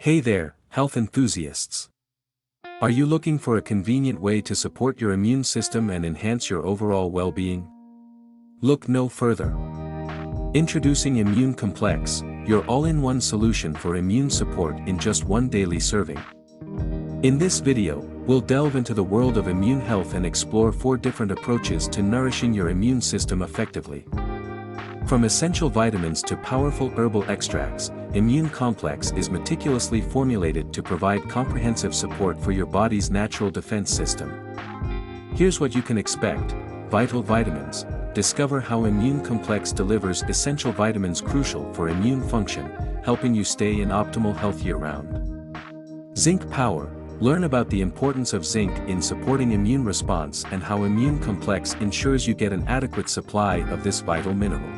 Hey there, health enthusiasts. Are you looking for a convenient way to support your immune system and enhance your overall well-being? Look no further. Introducing Immune Complex, your all-in-one solution for immune support in just one daily serving. In this video, we'll delve into the world of immune health and explore 4 different approaches to nourishing your immune system effectively. From essential vitamins to powerful herbal extracts, Immune Complex is meticulously formulated to provide comprehensive support for your body's natural defense system. Here's what you can expect: vital vitamins. Discover how Immune Complex delivers essential vitamins crucial for immune function, helping you stay in optimal health year-round. Zinc Power. Learn about the importance of zinc in supporting immune response and how Immune Complex ensures you get an adequate supply of this vital mineral.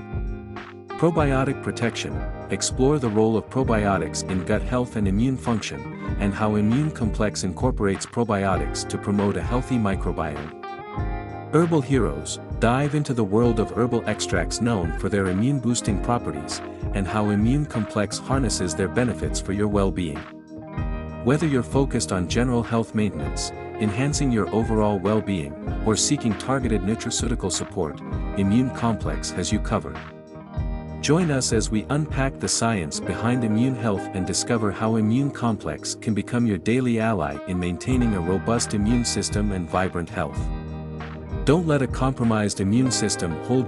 Probiotic Protection. Explore the role of probiotics in gut health and immune function, and how Immune Complex incorporates probiotics to promote a healthy microbiome. Herbal Heroes. Dive into the world of herbal extracts known for their immune-boosting properties, and how Immune Complex harnesses their benefits for your well-being. Whether you're focused on general health maintenance, enhancing your overall well-being, or seeking targeted nutraceutical support, Immune Complex has you covered. Join us as we unpack the science behind immune health and discover how Immune Complex can become your daily ally in maintaining a robust immune system and vibrant health. Don't let a compromised immune system hold